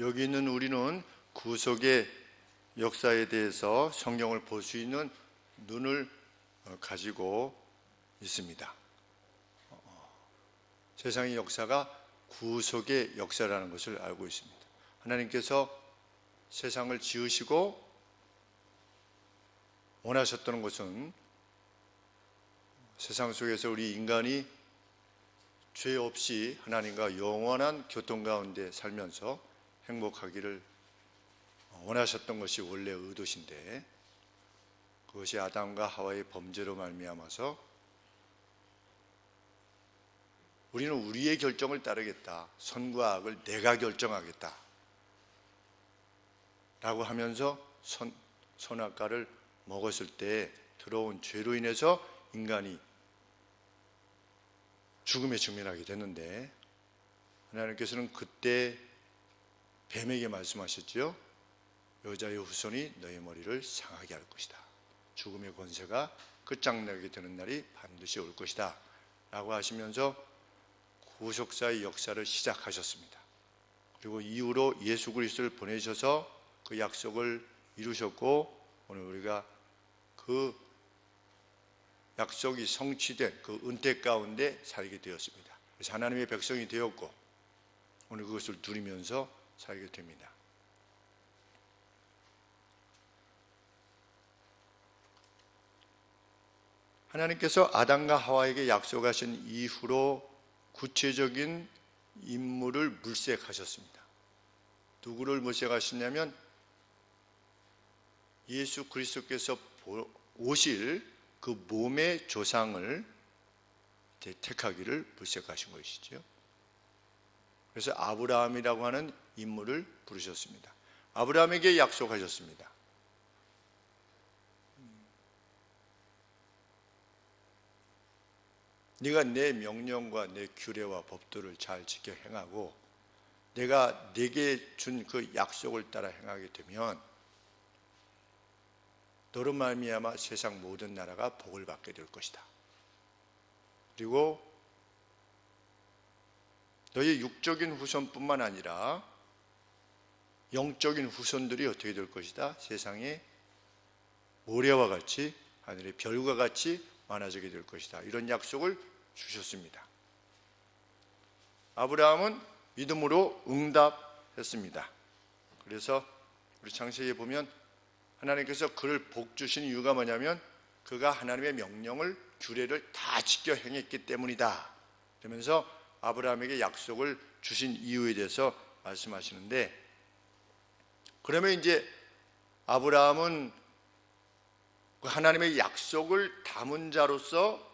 여기 있는 우리는 구속의 역사에 대해서 성경을 볼 수 있는 눈을 가지고 있습니다. 세상의 역사가 구속의 역사라는 것을 알고 있습니다. 하나님께서 세상을 지으시고 원하셨던 것은 세상 속에서 우리 인간이 죄 없이 하나님과 영원한 교통 가운데 살면서 행복하기를 원하셨던 것이 원래 의도신데, 그것이 아담과 하와의 범죄로 말미암아서 우리는 우리의 결정을 따르겠다, 선과 악을 내가 결정하겠다 라고 하면서 선악과를 먹었을 때 들어온 죄로 인해서 인간이 죽음에 직면하게 됐는데, 하나님께서는 그때 뱀에게 말씀하셨죠. 여자의 후손이 너의 머리를 상하게 할 것이다. 죽음의 권세가 끝장나게 되는 날이 반드시 올 것이다 라고 하시면서 구속사의 역사를 시작하셨습니다. 그리고 이후로 예수 그리스도를 보내셔서 그 약속을 이루셨고, 오늘 우리가 그 약속이 성취된 그 은퇴 가운데 살게 되었습니다. 그래서 하나님의 백성이 되었고 오늘 그것을 누리면서 살게 됩니다. 하나님께서 아담과 하와에게 약속하신 이후로 구체적인 인물을 물색하셨습니다. 누구를 물색하셨냐면 예수 그리스도께서 오실 그 몸의 조상을 택하기를 물색하신 것이죠. 그래서 아브라함이라고 하는 인물을 부르셨습니다. 아브라함에게 약속하셨습니다. 네가 내 명령과 내 규례와 법도를 잘 지켜 행하고 내가 네게 준 그 약속을 따라 행하게 되면 너로 말미암아 세상 모든 나라가 복을 받게 될 것이다. 그리고 너의 육적인 후손뿐만 아니라 영적인 후손들이 어떻게 될 것이다. 세상에 모래와 같이 하늘의 별과 같이 많아지게 될 것이다. 이런 약속을 주셨습니다. 아브라함은 믿음으로 응답했습니다. 그래서 우리 창세기에 보면 하나님께서 그를 복 주신 이유가 뭐냐면 그가 하나님의 명령을 규례를 다 지켜 행했기 때문이다. 그러면서 아브라함에게 약속을 주신 이유에 대해서 말씀하시는데, 그러면 이제 아브라함은 하나님의 약속을 담은 자로서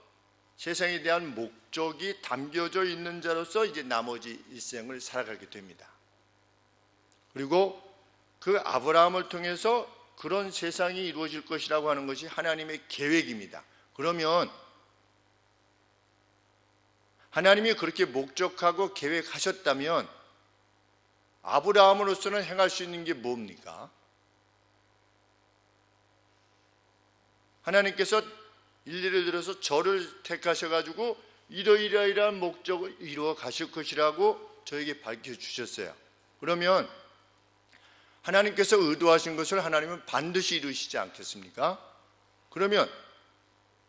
세상에 대한 목적이 담겨져 있는 자로서 이제 나머지 일생을 살아가게 됩니다. 그리고 그 아브라함을 통해서 그런 세상이 이루어질 것이라고 하는 것이 하나님의 계획입니다. 그러면 하나님이 그렇게 목적하고 계획하셨다면 아브라함으로서는 행할 수 있는 게 뭡니까? 하나님께서 일례를 들어서 저를 택하셔가지고 이러이러이러한 목적을 이루어 가실 것이라고 저에게 밝혀주셨어요. 그러면 하나님께서 의도하신 것을 하나님은 반드시 이루시지 않겠습니까? 그러면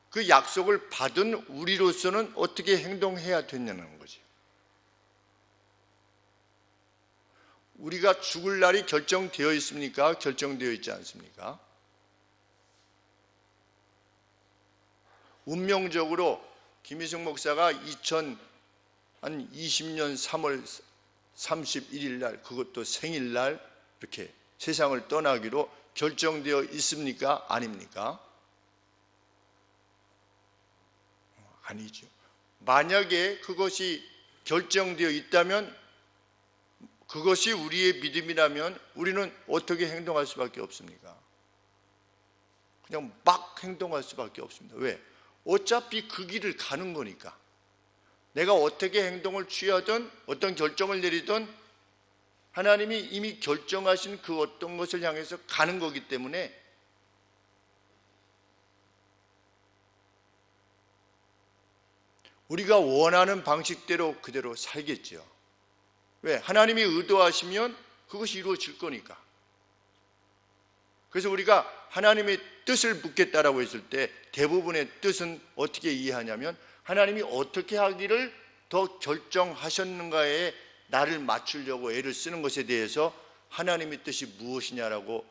그 약속을 받은 우리로서는 어떻게 행동해야 되냐는 거죠. 우리가 죽을 날이 결정되어 있습니까? 결정되어 있지 않습니까? 운명적으로 김희승 목사가 2020년 3월 31일 날, 그것도 생일날 이렇게 세상을 떠나기로 결정되어 있습니까? 아닙니까? 아니죠. 만약에 그것이 결정되어 있다면, 그것이 우리의 믿음이라면 우리는 어떻게 행동할 수밖에 없습니까? 그냥 막 행동할 수밖에 없습니다. 왜? 어차피 그 길을 가는 거니까. 내가 어떻게 행동을 취하든 어떤 결정을 내리든 하나님이 이미 결정하신 그 어떤 것을 향해서 가는 거기 때문에 우리가 원하는 방식대로 그대로 살겠죠. 왜? 하나님이 의도하시면 그것이 이루어질 거니까. 그래서 우리가 하나님의 뜻을 묻겠다라고 했을 때 대부분의 뜻은 어떻게 이해하냐면 하나님이 어떻게 하기를 더 결정하셨는가에 나를 맞추려고 애를 쓰는 것에 대해서 하나님의 뜻이 무엇이냐라고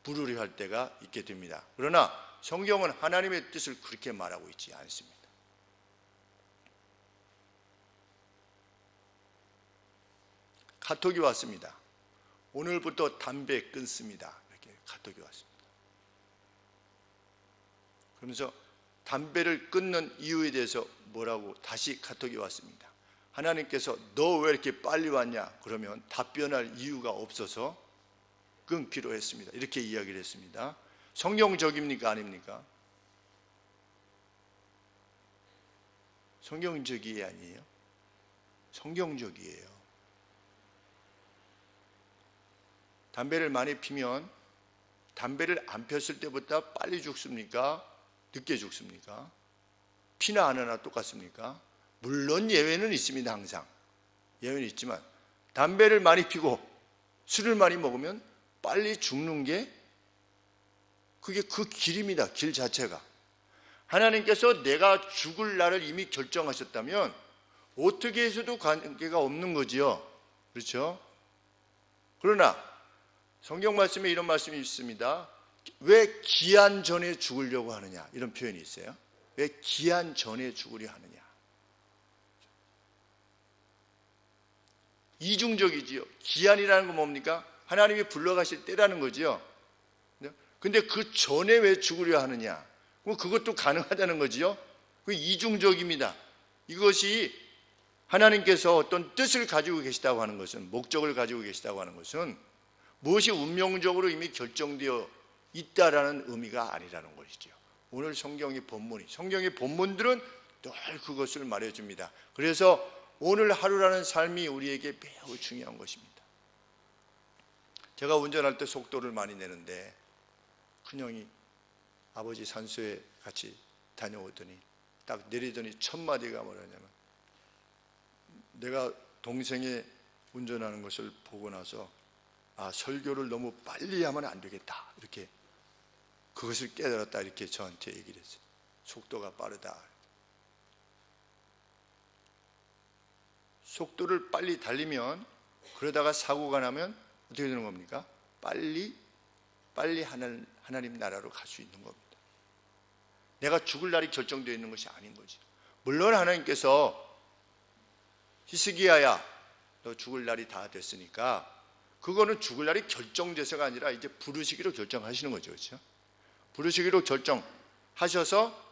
물으려 할 때가 있게 됩니다. 그러나 성경은 하나님의 뜻을 그렇게 말하고 있지 않습니다. 카톡이 왔습니다. 오늘부터 담배 끊습니다. 이렇게 카톡이 왔습니다. 그러면서 담배를 끊는 이유에 대해서 뭐라고 다시 카톡이 왔습니다. 하나님께서 너 왜 이렇게 빨리 왔냐? 그러면 답변할 이유가 없어서 끊기로 했습니다. 이렇게 이야기를 했습니다. 성경적입니까? 아닙니까? 성경적이 아니에요. 성경적이에요. 담배를 많이 피면 담배를 안 폈을 때보다 빨리 죽습니까? 늦게 죽습니까? 피나 안 하나 똑같습니까? 물론 예외는 있습니다. 항상 예외는 있지만 담배를 많이 피고 술을 많이 먹으면 빨리 죽는 게 그게 그 길입니다. 길 자체가. 하나님께서 내가 죽을 날을 이미 결정하셨다면 어떻게 해서도 관계가 없는 거지요. 그렇죠? 그러나 성경 말씀에 이런 말씀이 있습니다. 왜 기한 전에 죽으려고 하느냐? 이런 표현이 있어요. 왜 기한 전에 죽으려 하느냐? 이중적이지요. 기한이라는 건 뭡니까? 하나님이 불러가실 때라는 거지요. 근데 그 전에 왜 죽으려 하느냐? 그것도 가능하다는 거지요. 그 이중적입니다. 이것이 하나님께서 어떤 뜻을 가지고 계시다고 하는 것은, 목적을 가지고 계시다고 하는 것은 무엇이 운명적으로 이미 결정되어 있다라는 의미가 아니라는 것이죠. 오늘 성경의 본문들은 늘 그것을 말해줍니다. 그래서 오늘 하루라는 삶이 우리에게 매우 중요한 것입니다. 제가 운전할 때 속도를 많이 내는데 큰형이 아버지 산소에 같이 다녀오더니 딱 내리더니 첫 마디가 뭐냐면 내가 동생의 운전하는 것을 보고 나서 설교를 너무 빨리 하면 안 되겠다 이렇게 그것을 깨달았다 이렇게 저한테 얘기를 했어요. 속도가 빠르다. 속도를 빨리 달리면 그러다가 사고가 나면 어떻게 되는 겁니까? 빨리 하나님 나라로 갈 수 있는 겁니다. 내가 죽을 날이 결정되어 있는 것이 아닌 거지. 물론 하나님께서 히스기야야 너 죽을 날이 다 됐으니까 그거는 죽을 날이 결정돼서가 아니라 이제 부르시기로 결정하시는 거죠. 그렇죠? 부르시기로 결정하셔서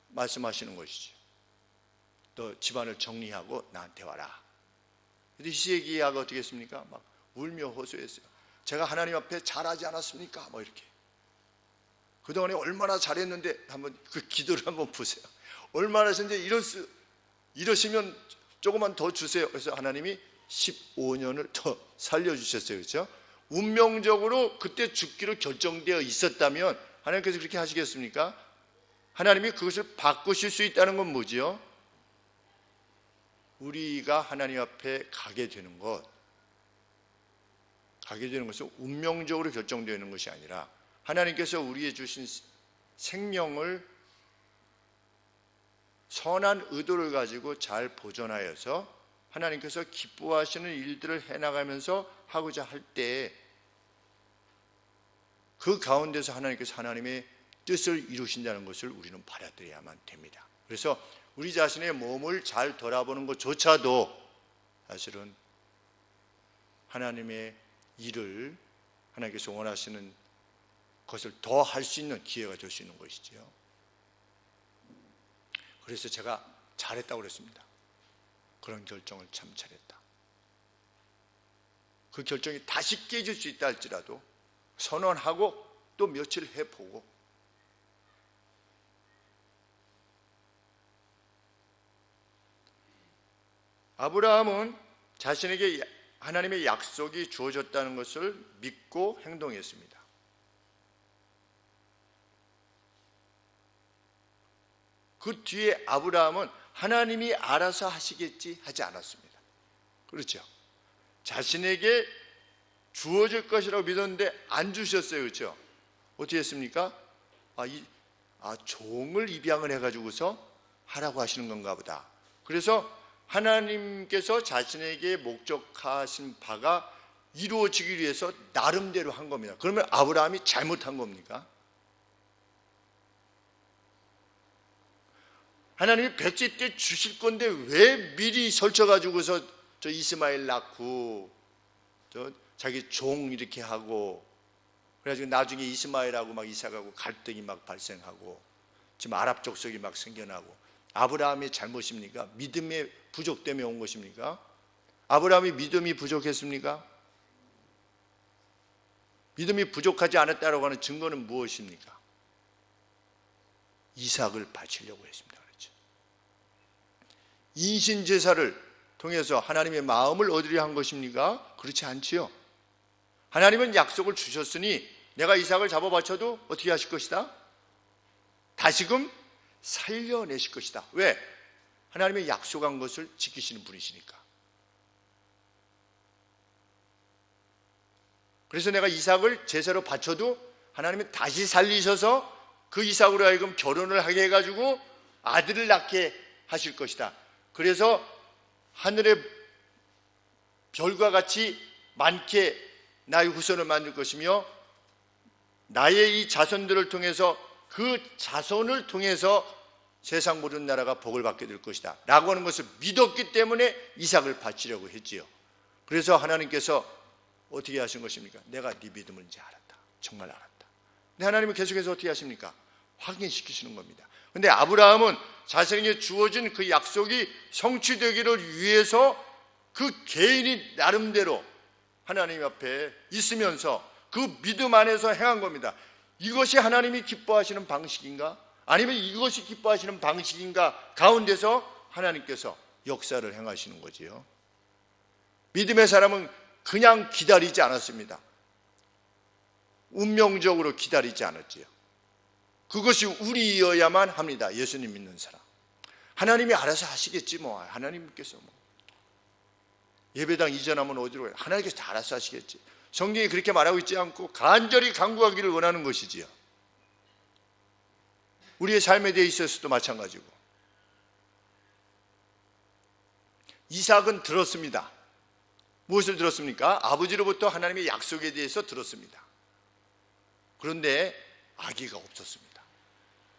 말씀하시는 것이죠. 너 집안을 정리하고 나한테 와라. 근데 히스기야가 어떻게 했습니까? 막 울며 호소했어요. 제가 하나님 앞에 잘하지 않았습니까? 뭐 이렇게. 그동안에 얼마나 잘했는데 한번 그 기도를 한번 보세요. 얼마나 하셨는데 이러시면 조금만 더 주세요. 그래서 하나님이 15년을 더 살려주셨어요. 그렇죠? 운명적으로 그때 죽기로 결정되어 있었다면 하나님께서 그렇게 하시겠습니까? 하나님이 그것을 바꾸실 수 있다는 건 뭐지요? 우리가 하나님 앞에 가게 되는 것은 운명적으로 결정되어 있는 것이 아니라 하나님께서 우리에게 주신 생명을 선한 의도를 가지고 잘 보존하여서 하나님께서 기뻐하시는 일들을 해나가면서 하고자 할 때 그 가운데서 하나님께서 하나님의 뜻을 이루신다는 것을 우리는 받아들여야만 됩니다. 그래서 우리 자신의 몸을 잘 돌아보는 것조차도 사실은 하나님의 일을 하나님께서 원하시는 것을 더 할 수 있는 기회가 될 수 있는 것이지요. 그래서 제가 잘했다고 그랬습니다. 그런 결정을 참 잘했다. 그 결정이 다시 깨질 수 있다 할지라도 선언하고 또 며칠 해보고 아브라함은 자신에게 하나님의 약속이 주어졌다는 것을 믿고 행동했습니다. 그 뒤에 아브라함은 하나님이 알아서 하시겠지 하지 않았습니다. 그렇죠? 자신에게 주어질 것이라고 믿었는데 안 주셨어요. 그렇죠? 어떻게 했습니까? 종을 입양을 해가지고서 하라고 하시는 건가 보다. 그래서 하나님께서 자신에게 목적하신 바가 이루어지기 위해서 나름대로 한 겁니다. 그러면 아브라함이 잘못한 겁니까? 하나님이 100세 때 주실 건데 왜 미리 설쳐가지고서 저 이스마엘 낳고 저 자기 종 이렇게 하고 그래가지고 나중에 이스마엘하고 막 이삭하고 갈등이 막 발생하고 지금 아랍 족속이 막 생겨나고. 아브라함의 잘못입니까? 믿음의 부족 때문에 온 것입니까? 아브라함이 믿음이 부족했습니까? 믿음이 부족하지 않았다라고 하는 증거는 무엇입니까? 이삭을 바치려고 했습니다. 그렇죠? 인신제사를 통해서 하나님의 마음을 얻으려 한 것입니까? 그렇지 않지요. 하나님은 약속을 주셨으니 내가 이삭을 잡아 바쳐도 어떻게 하실 것이다? 다시금 살려내실 것이다. 왜? 하나님의 약속한 것을 지키시는 분이시니까. 그래서 내가 이삭을 제사로 바쳐도 하나님은 다시 살리셔서 그 이삭으로 하여금 결혼을 하게 해가지고 아들을 낳게 하실 것이다. 그래서 하늘의 별과 같이 많게 나의 후손을 만들 것이며 나의 이 자손들을 통해서 그 자손을 통해서 세상 모든 나라가 복을 받게 될 것이다 라고 하는 것을 믿었기 때문에 이삭을 바치려고 했지요. 그래서 하나님께서 어떻게 하신 것입니까? 내가 네 믿음을 이제 알았다. 정말 알았다. 근데 하나님은 계속해서 어떻게 하십니까? 확인시키시는 겁니다. 근데 아브라함은 자신에게 주어진 그 약속이 성취되기를 위해서 그 개인이 나름대로 하나님 앞에 있으면서 그 믿음 안에서 행한 겁니다. 이것이 하나님이 기뻐하시는 방식인가? 아니면 이것이 기뻐하시는 방식인가? 가운데서 하나님께서 역사를 행하시는 거지요. 믿음의 사람은 그냥 기다리지 않았습니다. 운명적으로 기다리지 않았지요. 그것이 우리여야만 합니다. 예수님 믿는 사람. 하나님이 알아서 하시겠지 뭐. 하나님께서 뭐. 예배당 이전하면 어디로 가요? 하나님께서 다 알아서 하시겠지. 성경이 그렇게 말하고 있지 않고 간절히 간구하기를 원하는 것이지요. 우리의 삶에 대해 있어서도 마찬가지고. 이삭은 들었습니다. 무엇을 들었습니까? 아버지로부터 하나님의 약속에 대해서 들었습니다. 그런데 아기가 없었습니다.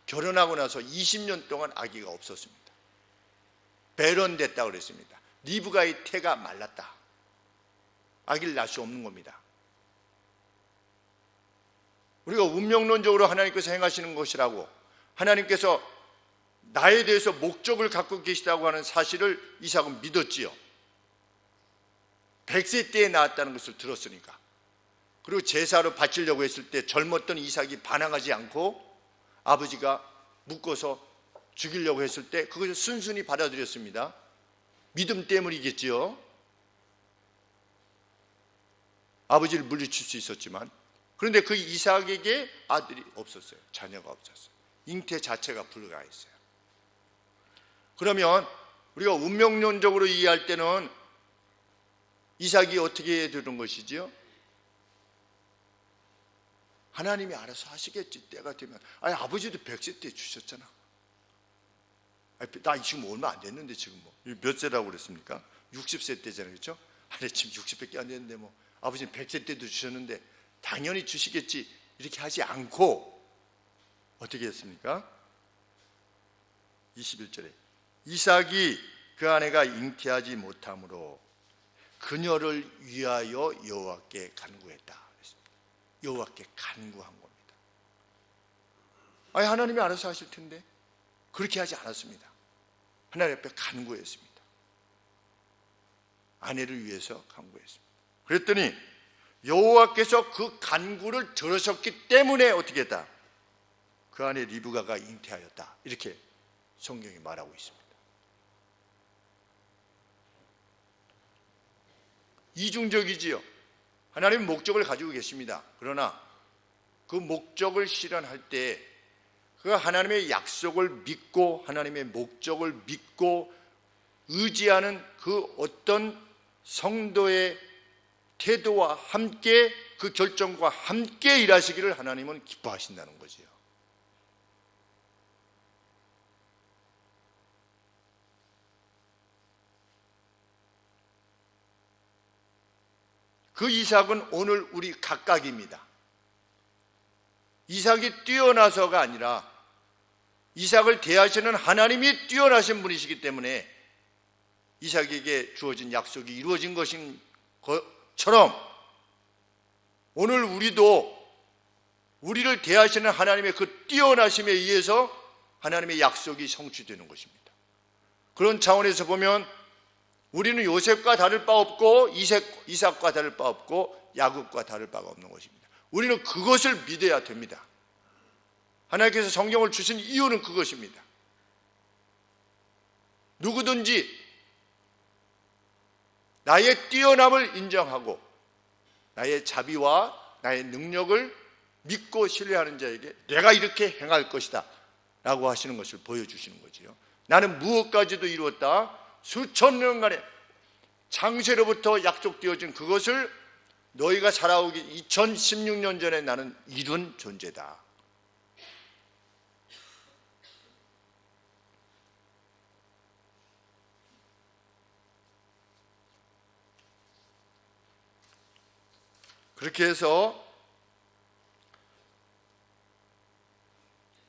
결혼하고 나서 20년 동안 아기가 없었습니다. 배런됐다고 그랬습니다. 리브가의 태가 말랐다. 아기를 낳을 수 없는 겁니다. 우리가 운명론적으로 하나님께서 행하시는 것이라고, 하나님께서 나에 대해서 목적을 갖고 계시다고 하는 사실을 이삭은 믿었지요. 100세 때에 낳았다는 것을 들었으니까. 그리고 제사로 바치려고 했을 때 젊었던 이삭이 반항하지 않고 아버지가 묶어서 죽이려고 했을 때 그것을 순순히 받아들였습니다. 믿음 때문이겠지요. 아버지를 물리칠 수 있었지만, 그런데 그 이삭에게 아들이 없었어요. 자녀가 없었어요. 잉태 자체가 불가했어요. 그러면 우리가 운명론적으로 이해할 때는 이삭이 어떻게 되는 것이지요? 하나님이 알아서 하시겠지. 때가 되면. 아니, 아버지도 100세 때 주셨잖아. 나 지금 얼마 안 됐는데 지금 뭐 몇 세라고 그랬습니까? 60세 때잖아요. 그렇죠? 아니, 지금 60밖에 안 됐는데 뭐 아버지는 100세 때도 주셨는데 당연히 주시겠지. 이렇게 하지 않고 어떻게 했습니까? 21절에 이삭이 그 아내가 잉태하지 못함으로 그녀를 위하여 여호와께 간구했다. 여호와께 간구한 겁니다. 아니, 하나님이 알아서 하실 텐데 그렇게 하지 않았습니다. 하나님 앞에 간구했습니다. 아내를 위해서 간구했습니다. 그랬더니 여호와께서 그 간구를 들으셨기 때문에 어떻게 했다? 그 아내 리브가가 잉태하였다. 이렇게 성경이 말하고 있습니다. 이중적이지요. 하나님은 목적을 가지고 계십니다. 그러나 그 목적을 실현할 때 그 하나님의 약속을 믿고 하나님의 목적을 믿고 의지하는 그 어떤 성도의 태도와 함께 그 결정과 함께 일하시기를 하나님은 기뻐하신다는 거지요. 그 이삭은 오늘 우리 각각입니다. 이삭이 뛰어나서가 아니라 이삭을 대하시는 하나님이 뛰어나신 분이시기 때문에 이삭에게 주어진 약속이 이루어진 것인 것처럼 오늘 우리도 우리를 대하시는 하나님의 그 뛰어나심에 의해서 하나님의 약속이 성취되는 것입니다. 그런 차원에서 보면 우리는 요셉과 다를 바 없고 이삭과 다를 바 없고 야곱과 다를 바가 없는 것입니다. 우리는 그것을 믿어야 됩니다. 하나님께서 성경을 주신 이유는 그것입니다. 누구든지 나의 뛰어남을 인정하고 나의 자비와 나의 능력을 믿고 신뢰하는 자에게 내가 이렇게 행할 것이다 라고 하시는 것을 보여주시는 거지요. 나는 무엇까지도 이루었다. 수천 년간의 창세로부터 약속되어진 그것을 너희가 살아오기 2016년 전에 나는 이룬 존재다. 그렇게 해서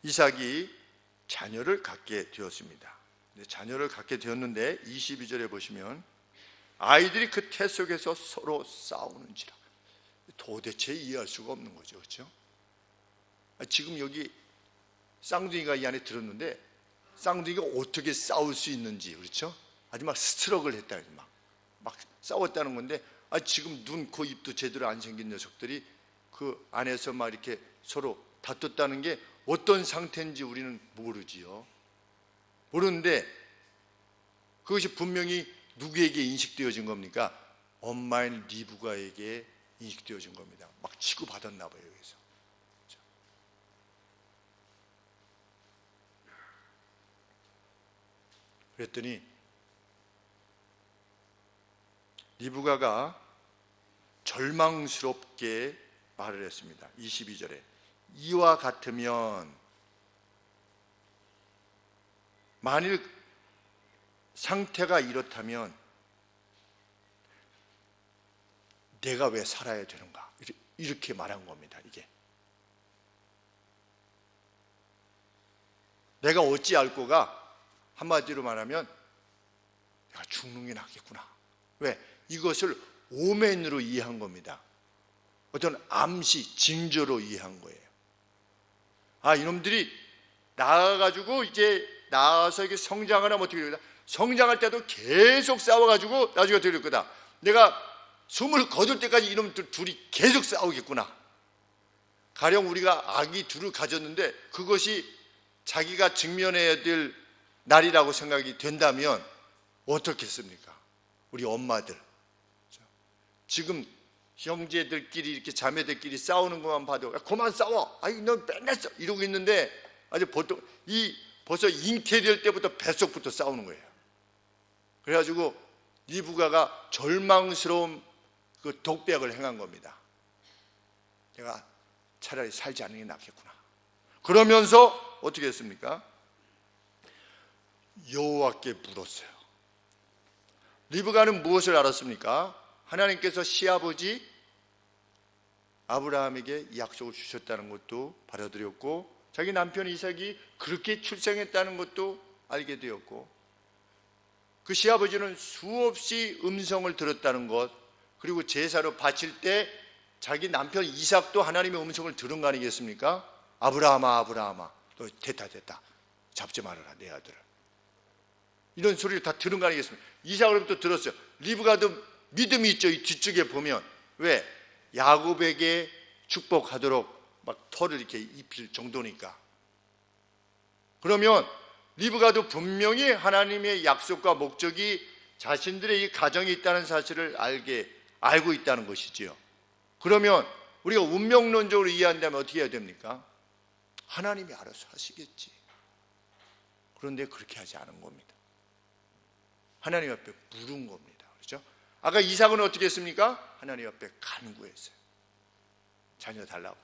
이삭이 자녀를 갖게 되었습니다. 자녀를 갖게 되었는데 22절에 보시면 아이들이 그 태 속에서 서로 싸우는지라. 도대체 이해할 수가 없는 거죠. 그렇죠? 지금 여기 쌍둥이가 이 안에 들었는데 쌍둥이가 어떻게 싸울 수 있는지, 그렇죠? 아주 막 스트럭을 했다, 막 싸웠다는 건데 지금 눈, 코, 입도 제대로 안 생긴 녀석들이 그 안에서 막 이렇게 서로 다퉜다는 게 어떤 상태인지 우리는 모르지요. 모르는데 그것이 분명히 누구에게 인식되어진 겁니까? 엄마인 리브가에게 인식되어진 겁니다. 막 치고받았나 봐요. 여기서. 그랬더니 리브가가 절망스럽게 말을 했습니다. 22절에 이와 같으면 만일 상태가 이렇다면 내가 왜 살아야 되는가? 이렇게 말한 겁니다. 이게 내가 어찌 알고가 한마디로 말하면 내가 죽는 게 낫겠구나. 왜? 이것을 오멘으로 이해한 겁니다. 어떤 암시, 징조로 이해한 거예요. 이놈들이 나아가지고 이제 나아서 이게 성장을 하면 어떻게 되겠다? 성장할 때도 계속 싸워가지고 나중에 어떻게 될 거다? 내가 숨을 거둘 때까지 이놈들 둘이 계속 싸우겠구나. 가령 우리가 아기 둘을 가졌는데 그것이 자기가 직면해야 될 날이라고 생각이 된다면 어떻겠습니까? 우리 엄마들 지금 형제들끼리 이렇게 자매들끼리 싸우는 것만 봐도 그만 싸워. 너 맨날 싸워. 이러고 있는데 아주 보통 벌써 잉태될 때부터 뱃속부터 싸우는 거예요. 그래가지고 리브가가 절망스러운 그 독백을 행한 겁니다. 내가 차라리 살지 않는 게 낫겠구나. 그러면서 어떻게 했습니까? 여호와께 물었어요. 리브가는 무엇을 알았습니까? 하나님께서 시아버지 아브라함에게 약속을 주셨다는 것도 받아들였고 자기 남편 이삭이 그렇게 출생했다는 것도 알게 되었고 그 시아버지는 수없이 음성을 들었다는 것, 그리고 제사로 바칠 때 자기 남편 이삭도 하나님의 음성을 들은 거 아니겠습니까? 아브라함아 아브라함아 너 됐다 잡지 말아라 내 아들을. 이런 소리를 다 들은 거 아니겠습니까? 이삭으로부터 들었어요. 리브가도 믿음이 있죠. 이 뒤쪽에 보면 왜? 야곱에게 축복하도록 막 털을 이렇게 입힐 정도니까. 그러면 리브가도 분명히 하나님의 약속과 목적이 자신들의 이 가정에 있다는 사실을 알고 있다는 것이지요. 그러면 우리가 운명론적으로 이해한다면 어떻게 해야 됩니까? 하나님이 알아서 하시겠지. 그런데 그렇게 하지 않은 겁니다. 하나님 앞에 물은 겁니다. 그렇죠? 아까 이삭은 어떻게 했습니까? 하나님 앞에 간구했어요. 자녀 달라고.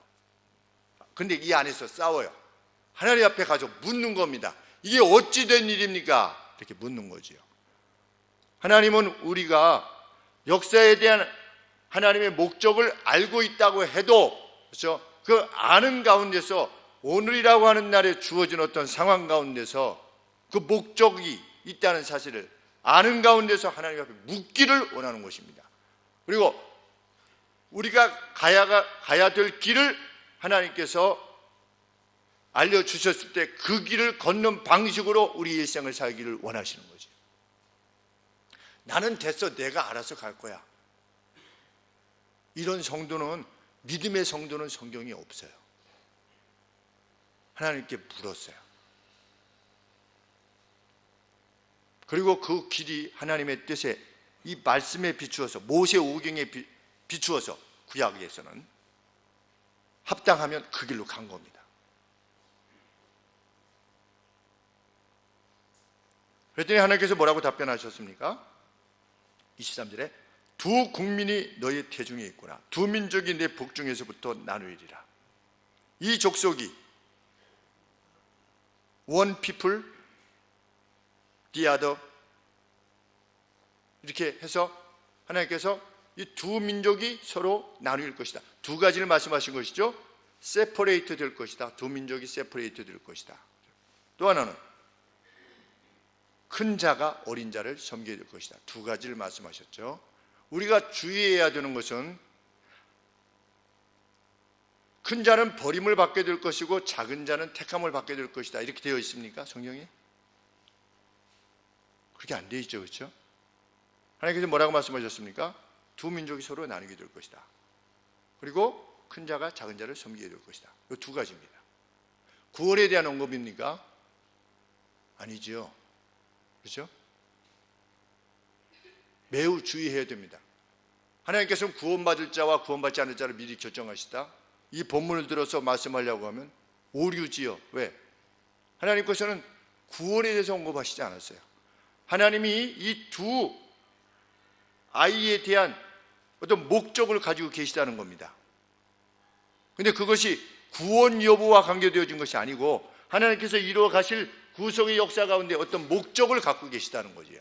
근데 이 안에서 싸워요. 하나님 앞에 가서 묻는 겁니다. 이게 어찌 된 일입니까? 이렇게 묻는 거지요. 하나님은 우리가 역사에 대한 하나님의 목적을 알고 있다고 해도, 그렇죠? 그 아는 가운데서 오늘이라고 하는 날에 주어진 어떤 상황 가운데서 그 목적이 있다는 사실을 아는 가운데서 하나님 앞에 묻기를 원하는 것입니다. 그리고 우리가 가야 될 길을 하나님께서 알려주셨을 때 그 길을 걷는 방식으로 우리 일생을 살기를 원하시는 거죠. 나는 됐어, 내가 알아서 갈 거야. 이런 성도는, 믿음의 성도는 성경에 없어요. 하나님께 물었어요. 그리고 그 길이 하나님의 뜻에, 이 말씀에 비추어서, 모세오경에 비추어서 구약에서는 합당하면 그 길로 간 겁니다. 그랬더니 하나님께서 뭐라고 답변하셨습니까? 23절에 두 국민이 너의 태중에 있구나. 두 민족이 내 복중에서부터 나누리라. 이 족속이 one people, the other, 이렇게 해서 하나님께서 이 두 민족이 서로 나누일 것이다. 두 가지를 말씀하신 것이죠. 세퍼레이트 될 것이다. 두 민족이 세퍼레이트 될 것이다. 또 하나는 큰 자가 어린 자를 섬기게 될 것이다. 두 가지를 말씀하셨죠. 우리가 주의해야 되는 것은 큰 자는 버림을 받게 될 것이고 작은 자는 택함을 받게 될 것이다. 이렇게 되어 있습니까? 성경에? 그렇게 안 되어 있죠. 그렇죠? 하나님께서 뭐라고 말씀하셨습니까? 두 민족이 서로 나누게 될 것이다. 그리고 큰 자가 작은 자를 섬기게 될 것이다. 이 두 가지입니다. 구원에 대한 언급입니까? 아니죠. 그렇죠? 매우 주의해야 됩니다. 하나님께서는 구원받을 자와 구원받지 않을 자를 미리 결정하시다. 이 본문을 들어서 말씀하려고 하면 오류지요. 왜? 하나님께서는 구원에 대해서 언급하시지 않았어요. 하나님이 이 두 아이에 대한 어떤 목적을 가지고 계시다는 겁니다. 근데 그것이 구원 여부와 관계되어진 것이 아니고 하나님께서 이루어 가실 구속의 역사 가운데 어떤 목적을 갖고 계시다는 거지요.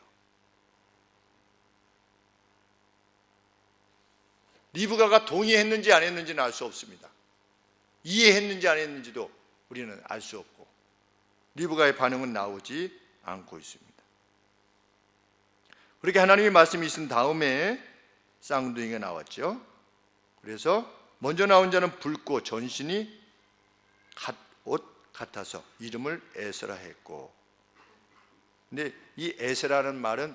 리브가가 동의했는지 안 했는지는 알 수 없습니다. 이해했는지 안 했는지도 우리는 알 수 없고 리브가의 반응은 나오지 않고 있습니다. 그렇게 하나님의 말씀이 있은 다음에 쌍둥이가 나왔죠. 그래서 먼저 나온 자는 붉고 전신이 옷 같아서 이름을 에스라 했고, 근데 이 에스라는 말은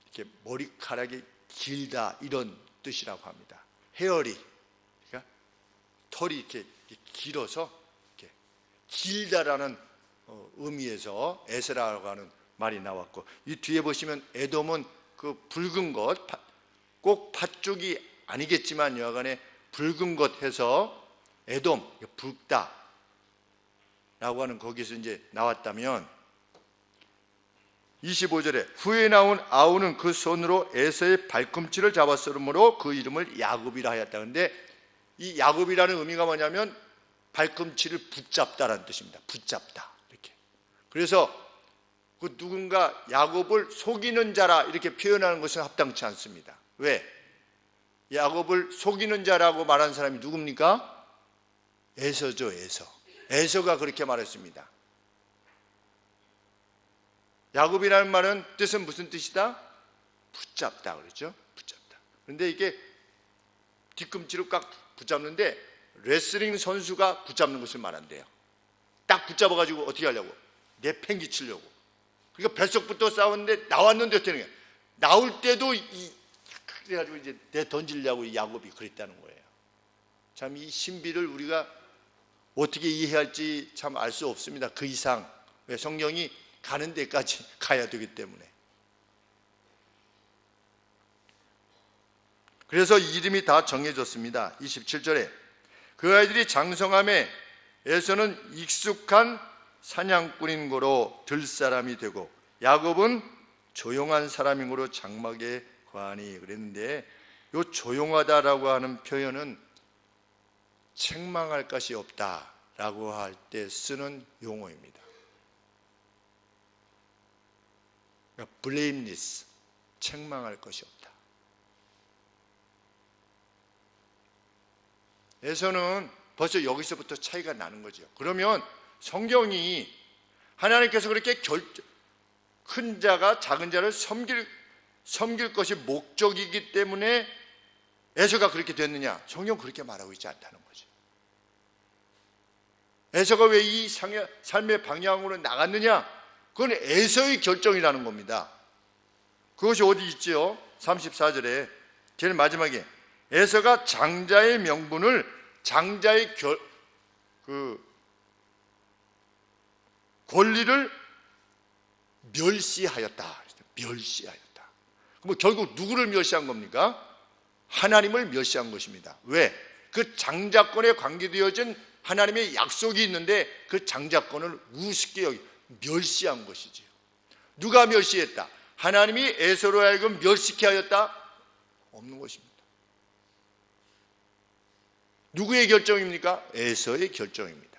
이렇게 머리카락이 길다 이런 뜻이라고 합니다. 헤어리, 그러니까 털이 이렇게 길어서 이렇게 길다라는 의미에서 에스라라고 하는 말이 나왔고, 이 뒤에 보시면 에돔은 그 붉은 것, 꼭 팥죽이 아니겠지만 여하간에 붉은 것 해서 에돔, 붉다 라고 하는 거기서 이제 나왔다면 25절에 후에 나온 아우는 그 손으로 에서의 발꿈치를 잡았으므로 그 이름을 야곱이라 하였다. 그런데 이 야곱이라는 의미가 뭐냐면 발꿈치를 붙잡다라는 뜻입니다. 붙잡다 이렇게. 그래서 그 누군가 야곱을 속이는 자라 이렇게 표현하는 것은 합당치 않습니다. 왜? 야곱을 속이는 자라고 말한 사람이 누굽니까? 에서죠. 에서가 그렇게 말했습니다. 야곱이라는 말은 뜻은 무슨 뜻이다? 붙잡다 그러죠. 붙잡다. 그런데 이게 뒤꿈치로 꽉 붙잡는데 레슬링 선수가 붙잡는 것을 말한대요. 딱 붙잡아가지고 어떻게 하려고? 내팽개치려고. 그러니까 뱃속부터 싸웠는데 나왔는데 어떻게 하는 거야? 나올 때도 그래가지고 이제 내 던지려고 야곱이 그랬다는 거예요. 참 이 신비를 우리가 어떻게 이해할지 참 알 수 없습니다. 그 이상 성경이 가는 데까지 가야 되기 때문에. 그래서 이름이 다 정해졌습니다. 27절에 그 아이들이 장성함에 에서는 익숙한 사냥꾼인 거로 들 사람이 되고 야곱은 조용한 사람인 거로 장막의 관이 그랬는데 요 조용하다라고 하는 표현은 책망할 것이 없다라고 할 때 쓰는 용어입니다. 그러니까 blameless, 책망할 것이 없다. 에서는 벌써 여기서부터 차이가 나는 거죠. 그러면 성경이 하나님께서 그렇게 큰 자가 작은 자를 섬길 것이 목적이기 때문에 에서가 그렇게 됐느냐? 성경 그렇게 말하고 있지 않다는 거죠. 에서가 왜 이 삶의 방향으로 나갔느냐? 그건 에서의 결정이라는 겁니다. 그것이 어디 있지요? 34절에 제일 마지막에 에서가 장자의 명분을 장자의 권리를 멸시하였다. 멸시하였다. 그럼 결국 누구를 멸시한 겁니까? 하나님을 멸시한 것입니다. 왜? 그 장자권에 관계되어진 하나님의 약속이 있는데 그 장자권을 우습게 여기 멸시한 것이지요. 누가 멸시했다? 하나님이 에서로 하여금 멸시케 하였다? 없는 것입니다. 누구의 결정입니까? 에서의 결정입니다.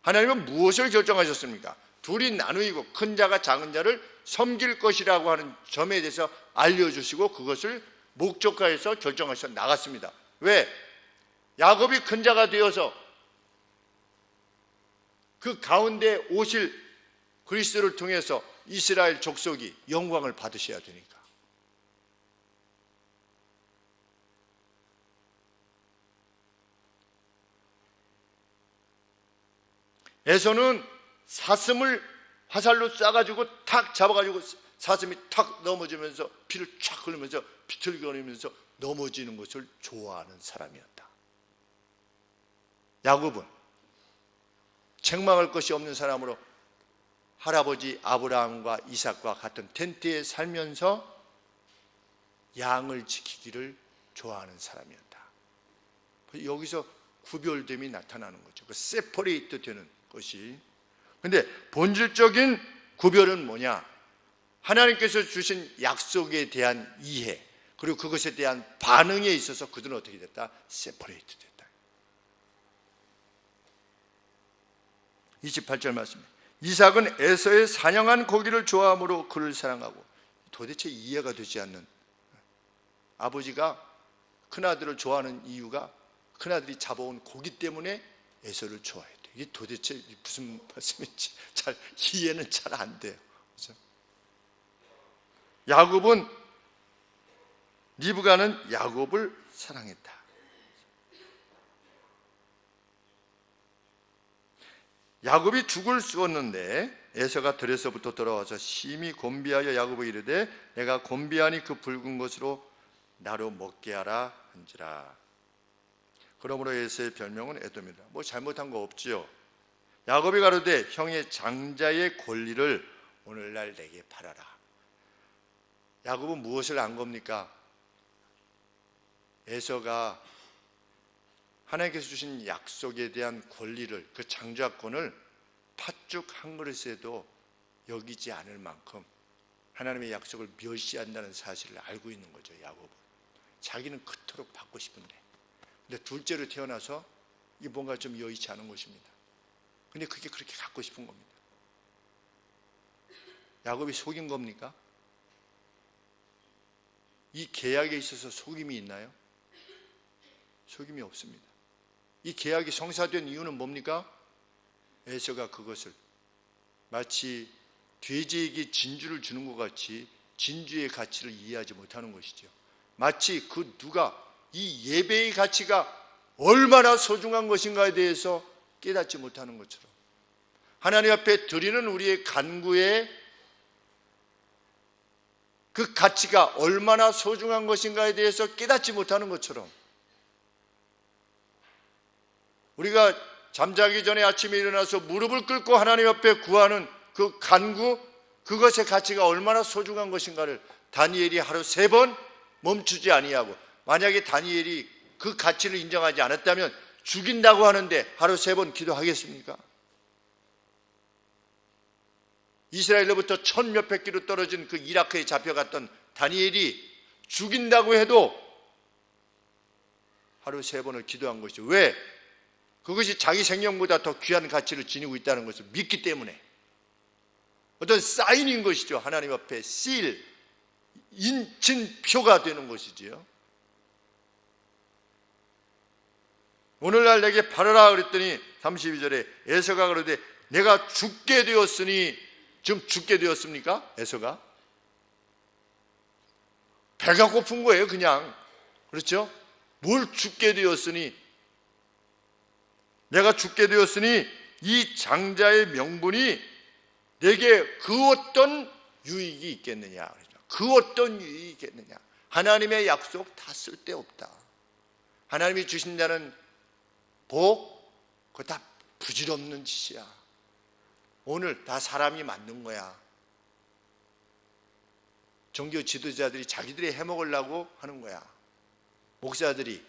하나님은 무엇을 결정하셨습니까? 둘이 나누이고 큰 자가 작은 자를 섬길 것이라고 하는 점에 대해서 알려주시고 그것을 목적화해서 결정하셔 나갔습니다. 왜? 야곱이 큰 자가 되어서 그 가운데 오실 그리스도를 통해서 이스라엘 족속이 영광을 받으셔야 되니까. 에서는 사슴을 화살로 쏴가지고 탁 잡아가지고 사슴이 탁 넘어지면서 피를 쫙 흘리면서 비틀거리면서 넘어지는 것을 좋아하는 사람이었다. 야곱은 책망할 것이 없는 사람으로 할아버지 아브라함과 이삭과 같은 텐트에 살면서 양을 지키기를 좋아하는 사람이었다. 여기서 구별됨이 나타나는 거죠. 그 세퍼레이트 되는 것이. 근데 본질적인 구별은 뭐냐? 하나님께서 주신 약속에 대한 이해 그리고 그것에 대한 반응에 있어서 그들은 어떻게 됐다? 세퍼레이트 됐다. 28절 말씀입니다. 이삭은 에서의 사냥한 고기를 좋아함으로 그를 사랑하고. 도대체 이해가 되지 않는, 아버지가 큰아들을 좋아하는 이유가 큰아들이 잡아온 고기 때문에 에서를 좋아해요. 이게 도대체 무슨 말씀인지 잘 이해는 잘 안 돼요. 그렇죠? 야곱은, 리브가는 야곱을 사랑했다. 야곱이 죽을 쏘었는데 에서가 들에서부터 돌아와서 심히 곤비하여 야곱에게 이르되 내가 곤비하니 그 붉은 것으로 나로 먹게 하라 한지라. 그러므로 에서의 별명은 에돔이다. 뭐 잘못한 거 없지요. 야곱이 가로되 형의 장자의 권리를 오늘날 내게 팔아라. 야곱은 무엇을 안 겁니까? 에서가 하나님께서 주신 약속에 대한 권리를, 그 장자권을 팥죽 한 그릇에도 여기지 않을 만큼 하나님의 약속을 멸시한다는 사실을 알고 있는 거죠. 야곱은 자기는 그토록 받고 싶은데, 근데 둘째로 태어나서 이게 뭔가 좀 여의치 않은 것입니다. 근데 그게 그렇게 갖고 싶은 겁니다. 야곱이 속인 겁니까? 이 계약에 있어서 속임이 있나요? 속임이 없습니다. 이 계약이 성사된 이유는 뭡니까? 에서가 그것을 마치 돼지에게 진주를 주는 것 같이 진주의 가치를 이해하지 못하는 것이죠. 마치 그 누가 이 예배의 가치가 얼마나 소중한 것인가에 대해서 깨닫지 못하는 것처럼, 하나님 앞에 드리는 우리의 간구에 그 가치가 얼마나 소중한 것인가에 대해서 깨닫지 못하는 것처럼, 우리가 잠자기 전에 아침에 일어나서 무릎을 꿇고 하나님 앞에 구하는 그 간구, 그것의 가치가 얼마나 소중한 것인가를 다니엘이 하루 3번 멈추지 아니하고, 만약에 다니엘이 그 가치를 인정하지 않았다면 죽인다고 하는데 하루 3번 기도하겠습니까? 이스라엘로부터 1000몇백 킬로 떨어진 그 이라크에 잡혀갔던 다니엘이 죽인다고 해도 하루 3번을 기도한 것이죠. 왜? 그것이 자기 생명보다 더 귀한 가치를 지니고 있다는 것을 믿기 때문에 어떤 사인인 것이죠. 하나님 앞에 실, 인친표가 되는 것이지요. 오늘날 내게 팔아라 그랬더니 32절에 에서가 그러되 내가 죽게 되었으니, 지금 죽게 되었습니까? 에서가 배가 고픈 거예요. 그냥, 그렇죠? 뭘 죽게 되었으니, 내가 죽게 되었으니 이 장자의 명분이 내게 그 어떤 유익이 있겠느냐. 그 어떤 유익이 있겠느냐. 하나님의 약속 다 쓸데없다. 하나님이 주신다는 복, 그거 다 부질없는 짓이야. 오늘 다 사람이 만든 거야. 종교 지도자들이 자기들이 해먹으려고 하는 거야. 목사들이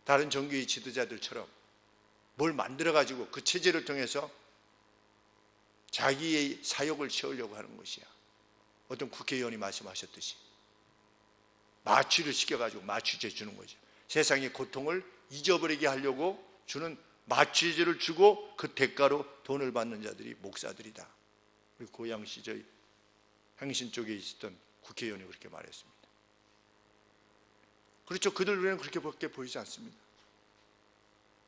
다른 종교의 지도자들처럼 뭘 만들어가지고 그 체제를 통해서 자기의 사욕을 채우려고 하는 것이야. 어떤 국회의원이 말씀하셨듯이 마취를 시켜가지고 마취제 주는 거죠. 세상의 고통을 잊어버리게 하려고 주는 마취제를 주고 그 대가로 돈을 받는 자들이 목사들이다. 우리 고양시 저희 행신 쪽에 있었던 국회의원이 그렇게 말했습니다. 그렇죠. 그들 눈에는 그렇게밖에 보이지 않습니다.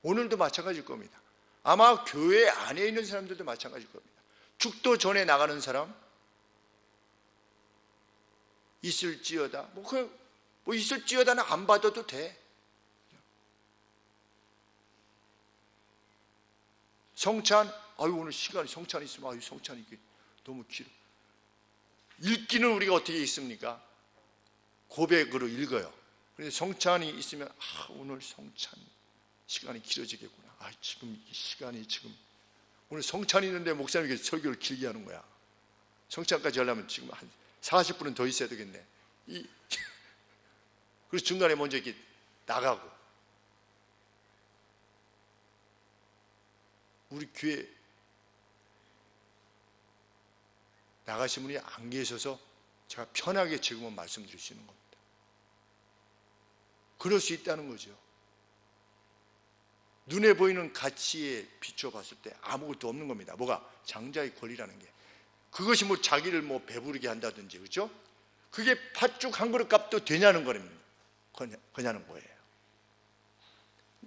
오늘도 마찬가지일 겁니다. 아마 교회 안에 있는 사람들도 마찬가지일 겁니다. 죽도 전에 나가는 사람 있을지어다. 뭐 있을지어다는 안 받아도 돼. 성찬, 오늘 시간이 성찬이 있으면 성찬이 이게 너무 길어. 읽기는 우리가 어떻게 읽습니까? 고백으로 읽어요. 그런데 성찬이 있으면 오늘 성찬 시간이 길어지겠구나. 지금 이 시간이 지금 오늘 성찬이 있는데 목사님께서 설교를 길게 하는 거야. 성찬까지 하려면 지금 한 40분은 더 있어야 되겠네. 그래서 중간에 먼저 이렇게 나가고. 우리 교회 나가신 분이 안 계셔서 제가 편하게 지금은 말씀드릴 수 있는 겁니다. 그럴 수 있다는 거죠. 눈에 보이는 가치에 비춰 봤을 때 아무것도 없는 겁니다. 뭐가? 장자의 권리라는 게. 그것이 뭐 자기를 뭐 배부르게 한다든지, 그렇죠? 그게 팥죽 한 그릇 값도 되냐는 거냐는 거예요.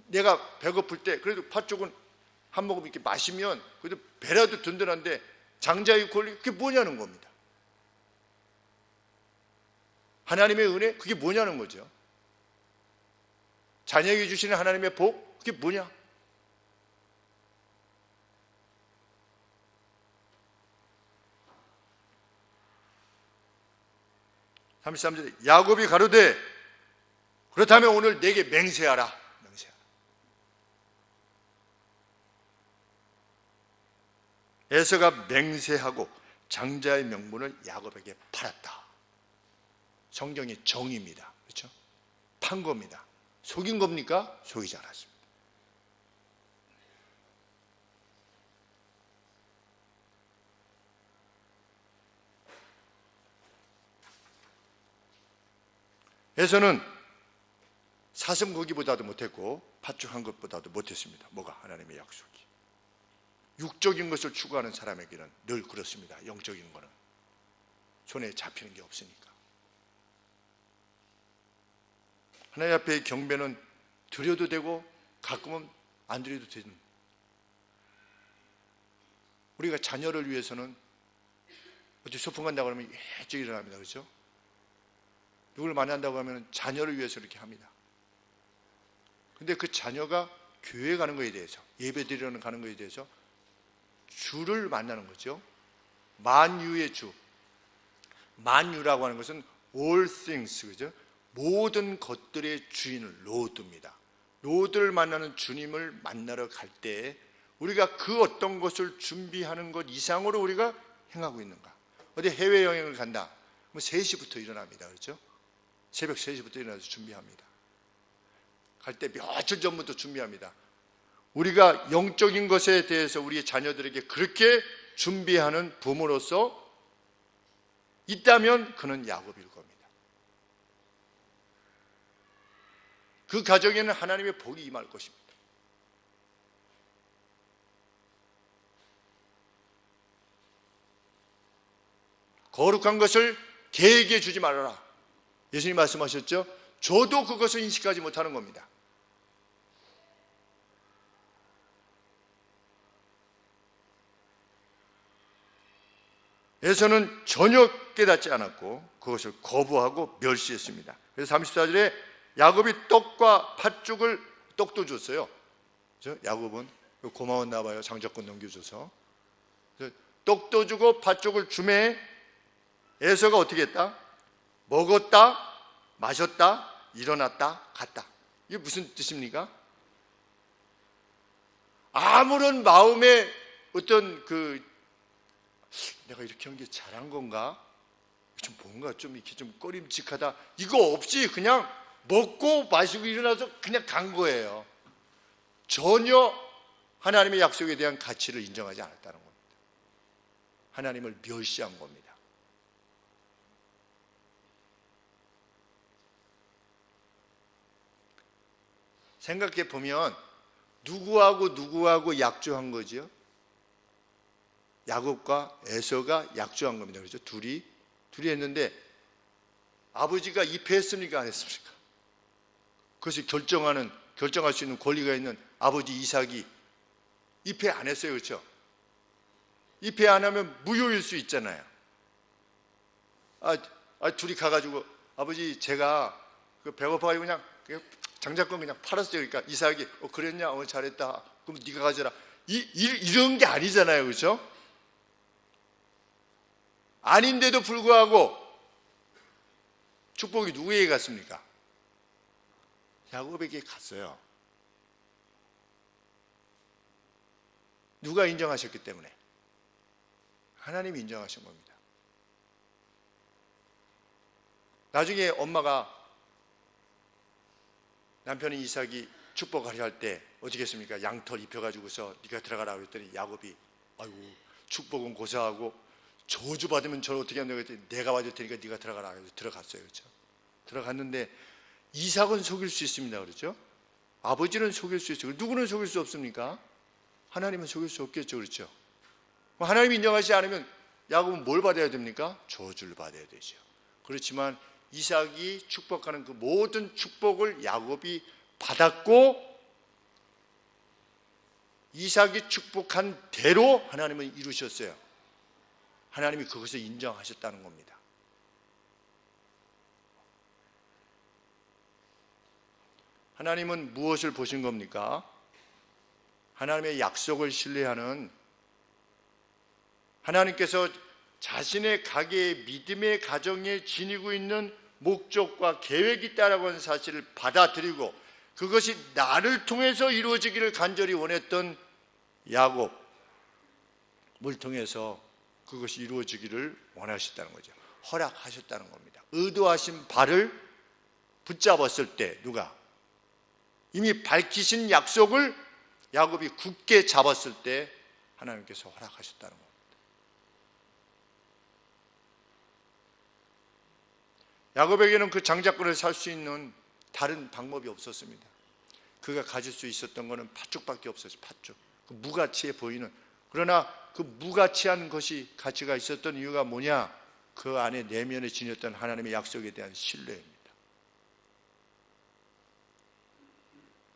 내가 배고플 때 그래도 팥죽은 한 모금 이렇게 마시면 그래도 배라도 든든한데 장자의 권리, 그게 뭐냐는 겁니다. 하나님의 은혜, 그게 뭐냐는 거죠. 자녀에게 주시는 하나님의 복, 그게 뭐냐? (33절) 야곱이 가로되 그렇다면 오늘 내게 맹세하라. 에서가 맹세하고 장자의 명분을 야곱에게 팔았다. 성경의 정의입니다. 그렇죠? 판 겁니다. 속인 겁니까? 속이지 않았습니다. 에서는 사슴고기보다도 못했고 팥죽 한 것보다도 못했습니다. 뭐가? 하나님의 약속이. 육적인 것을 추구하는 사람에게는 늘 그렇습니다. 영적인 거는 손에 잡히는 게 없으니까. 하나님 앞에 경배는 드려도 되고 가끔은 안 드려도 되는. 우리가 자녀를 위해서는 어디 소풍 간다고 하면 일찍 일어납니다. 그렇죠? 누구를 만난다고 하면 자녀를 위해서 이렇게 합니다. 근데 그 자녀가 교회 가는 거에 대해서, 예배 드리러 가는 거에 대해서 주를 만나는 거죠. 만유의 주. 만유라고 하는 것은 all things, 그죠? 모든 것들의 주인을 로드입니다. 로드를 만나는 주님을 만나러 갈 때 우리가 그 어떤 것을 준비하는 것 이상으로 우리가 행하고 있는가? 어디 해외여행을 간다. 그럼 3시부터 일어납니다. 그렇죠? 새벽 3시부터 일어나서 준비합니다. 갈 때 며칠 전부터 준비합니다. 우리가 영적인 것에 대해서 우리의 자녀들에게 그렇게 준비하는 부모로서 있다면 그는 야곱일 겁니다. 그 가정에는 하나님의 복이 임할 것입니다. 거룩한 것을 개에게 주지 말아라. 예수님 말씀하셨죠? 저도 그것을 인식하지 못하는 겁니다. 에서는 전혀 깨닫지 않았고 그것을 거부하고 멸시했습니다. 그래서 34절에 야곱이 떡과 팥죽을, 떡도 줬어요. 그렇죠? 야곱은 고마웠나 봐요. 장자권 넘겨줘서. 떡도 주고 팥죽을 주매 에서가 어떻게 했다? 먹었다, 마셨다, 일어났다, 갔다. 이게 무슨 뜻입니까? 아무런 마음에 어떤 내가 이렇게 한 게 잘한 건가? 좀 뭔가 좀 이렇게 좀 꺼림칙하다. 이거 없이 그냥 먹고 마시고 일어나서 그냥 간 거예요. 전혀 하나님의 약속에 대한 가치를 인정하지 않았다는 겁니다. 하나님을 멸시한 겁니다. 생각해 보면 누구하고 약조한 거죠? 야곱과 에서가 약조한 겁니다. 그렇죠? 둘이 했는데 아버지가 입회했습니까? 안 했습니까? 그것을 결정할 수 있는 권리가 있는 아버지 이삭이 입회 안 했어요. 그렇죠? 입회 안 하면 무효일 수 있잖아요. 둘이 가가지고 아버지 제가 배고파가지고 그냥 장자권 그냥 팔았어요. 그러니까 이삭이 그랬냐? 잘했다. 그럼 네가 가져라. 이런 게 아니잖아요. 그렇죠? 아닌데도 불구하고 축복이 누구에게 갔습니까? 야곱에게 갔어요. 누가 인정하셨기 때문에? 하나님이 인정하신 겁니다. 나중에 엄마가 남편인 이삭이 축복하려 할 때 어떻게 했습니까? 양털 입혀가지고서 네가 들어가라 그랬더니 야곱이 아이고 축복은 고사하고 저주받으면 저를 어떻게 한다고 했더니 내가 받을 테니까 네가 들어가라 그래서 들어갔어요. 그렇죠? 들어갔는데 이삭은 속일 수 있습니다. 그렇죠? 아버지는 속일 수 있어요. 누구는 속일 수 없습니까? 하나님은 속일 수 없겠죠. 그렇죠? 하나님이 인정하지 않으면 야곱은 뭘 받아야 됩니까? 저주를 받아야 되죠. 그렇지만 이삭이 축복하는 그 모든 축복을 야곱이 받았고 이삭이 축복한 대로 하나님은 이루셨어요. 하나님이 그것을 인정하셨다는 겁니다. 하나님은 무엇을 보신 겁니까? 하나님의 약속을 신뢰하는 하나님께서 자신의 가게의 믿음의 가정에 지니고 있는 목적과 계획이 있다라고 하는 사실을 받아들이고 그것이 나를 통해서 이루어지기를 간절히 원했던 야곱을 통해서 그것이 이루어지기를 원하셨다는 거죠. 허락하셨다는 겁니다. 의도하신 바를 붙잡았을 때 누가? 이미 밝히신 약속을 야곱이 굳게 잡았을 때 하나님께서 허락하셨다는 겁니다. 야곱에게는 그 장자권을 살 수 있는 다른 방법이 없었습니다. 그가 가질 수 있었던 것은 팥죽밖에 없었어요. 팥죽. 그 무가치해 보이는. 그러나 그 무가치한 것이 가치가 있었던 이유가 뭐냐? 그 안에 내면에 지녔던 하나님의 약속에 대한 신뢰입니다.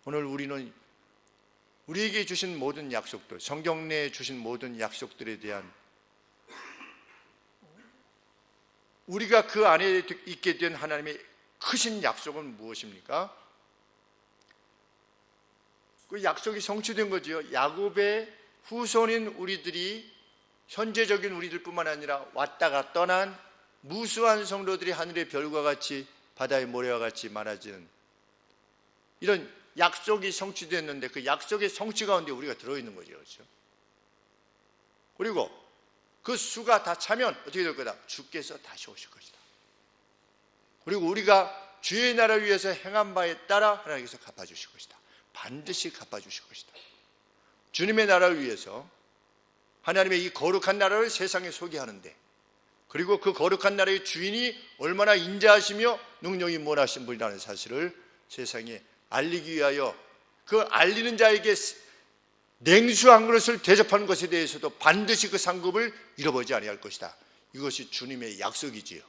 오늘 우리는 우리에게 주신 모든 약속들, 성경 내에 주신 모든 약속들에 대한 우리가 그 안에 있게 된 하나님의 크신 약속은 무엇입니까? 그 약속이 성취된 거죠. 야곱의 후손인 우리들이 현재적인 우리들뿐만 아니라 왔다가 떠난 무수한 성도들이 하늘의 별과 같이 바다의 모래와 같이 많아지는 이런 약속이 성취됐는데 그 약속의 성취 가운데 우리가 들어있는 거죠. 그렇죠? 그리고 그 수가 다 차면 어떻게 될 거다? 주께서 다시 오실 것이다. 그리고 우리가 주의 나라를 위해서 행한 바에 따라 하나님께서 갚아주실 것이다. 반드시 갚아주실 것이다. 주님의 나라를 위해서 하나님의 이 거룩한 나라를 세상에 소개하는데 그리고 그 거룩한 나라의 주인이 얼마나 인자하시며 능력이 몰하신 분이라는 사실을 세상에 알리기 위하여 그 알리는 자에게 냉수 한 그릇을 대접하는 것에 대해서도 반드시 그 상급을 잃어버리지 아니할 것이다. 이것이 주님의 약속이지요.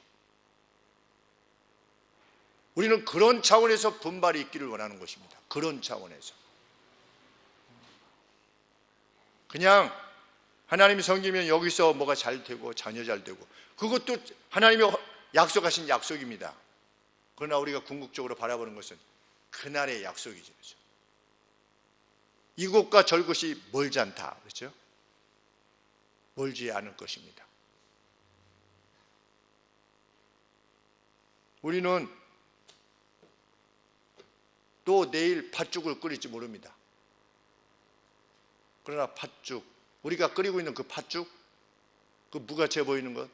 우리는 그런 차원에서 분발이 있기를 원하는 것입니다. 그런 차원에서. 그냥 하나님이 섬기면 여기서 뭐가 잘 되고 자녀 잘 되고, 그것도 하나님이 약속하신 약속입니다. 그러나 우리가 궁극적으로 바라보는 것은 그날의 약속이죠. 그렇죠? 이곳과 저곳이 멀지 않다. 그렇죠? 멀지 않을 것입니다. 우리는 또 내일 팥죽을 끓일지 모릅니다. 그러나 팥죽, 우리가 끓이고 있는 그 팥죽, 그 무가채 보이는 것,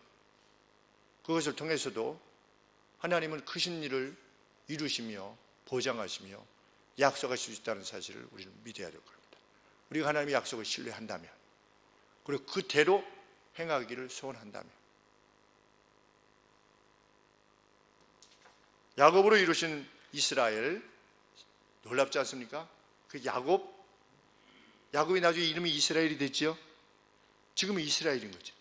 그것을 통해서도 하나님은 크신 일을 이루시며 보장하시며 약속하실 수 있다는 사실을 우리는 믿어야 될 겁니다. 우리가 하나님의 약속을 신뢰한다면, 그리고 그대로 행하기를 소원한다면, 야곱으로 이루신 이스라엘, 놀랍지 않습니까? 그 야곱이 나중에 이름이 이스라엘이 됐죠. 지금은 이스라엘인 거죠.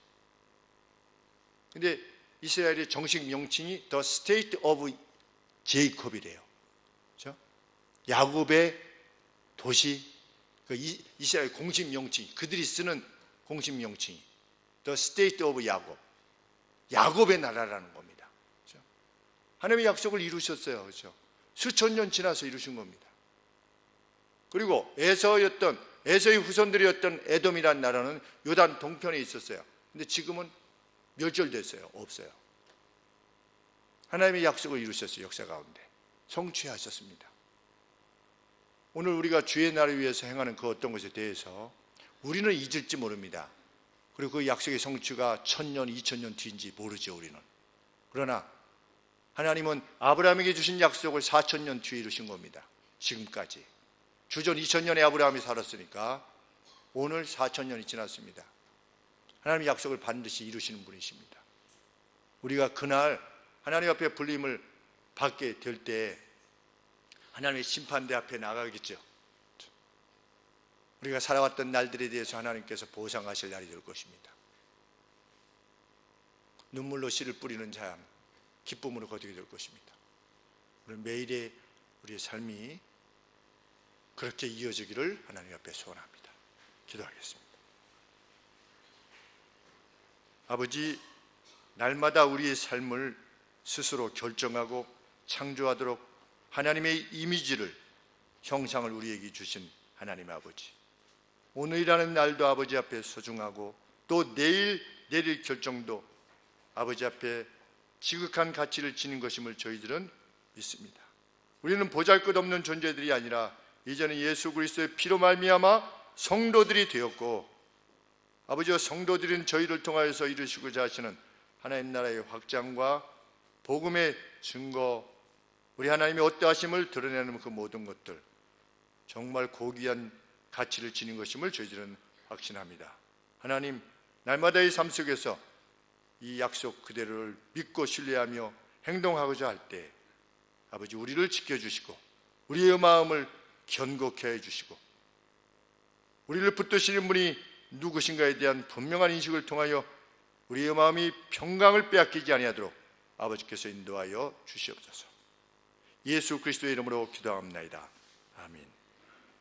근데 이스라엘의 정식 명칭이 The State of Jacob이래요. 그렇죠? 야곱의 도시, 그 이스라엘 공식 명칭, 그들이 쓰는 공식 명칭이 The State of 야곱, 야곱의 나라라는 겁니다. 그렇죠? 하나님의 약속을 이루셨어요. 그렇죠? 수천 년 지나서 이루신 겁니다. 그리고 에서의 후손들이었던 에돔이라는 나라는 요단 동편에 있었어요. 근데 지금은 멸절됐어요. 없어요. 하나님의 약속을 이루셨어요. 역사 가운데 성취하셨습니다. 오늘 우리가 주의 나라를 위해서 행하는 그 어떤 것에 대해서 우리는 잊을지 모릅니다. 그리고 그 약속의 성취가 1000년, 2000년 뒤인지 모르죠. 우리는. 그러나 하나님은 아브라함에게 주신 약속을 4000년 뒤에 이루신 겁니다. 지금까지. 주전 2000년에 아브라함이 살았으니까 오늘 4000년이 지났습니다. 하나님의 약속을 반드시 이루시는 분이십니다. 우리가 그날 하나님 앞에 불림을 받게 될 때 하나님의 심판대 앞에 나가겠죠. 우리가 살아왔던 날들에 대해서 하나님께서 보상하실 날이 될 것입니다. 눈물로 씨를 뿌리는 자는 기쁨으로 거두게 될 것입니다. 오늘 매일의 우리의 삶이 그렇게 이어지기를 하나님 앞에 소원합니다. 기도하겠습니다. 아버지, 날마다 우리의 삶을 스스로 결정하고 창조하도록 하나님의 이미지를, 형상을 우리에게 주신 하나님 아버지, 오늘이라는 날도 아버지 앞에 소중하고 또 내릴 결정도 아버지 앞에 지극한 가치를 지닌 것임을 저희들은 믿습니다. 우리는 보잘것없는 존재들이 아니라 이제는 예수 그리스도의 피로 말미암아 성도들이 되었고, 아버지와 성도들인 저희를 통하여서 이루시고자 하시는 하나님 나라의 확장과 복음의 증거, 우리 하나님의 어떠하심을 드러내는 그 모든 것들 정말 고귀한 가치를 지닌 것임을 저희들은 확신합니다. 하나님, 날마다의 삶 속에서 이 약속 그대로를 믿고 신뢰하며 행동하고자 할 때 아버지, 우리를 지켜주시고 우리의 마음을 견고케 해주시고 우리를 붙드시는 분이 누구신가에 대한 분명한 인식을 통하여 우리의 마음이 평강을 빼앗기지 아니하도록 아버지께서 인도하여 주시옵소서. 예수 그리스도의 이름으로 기도합나이다. 아멘.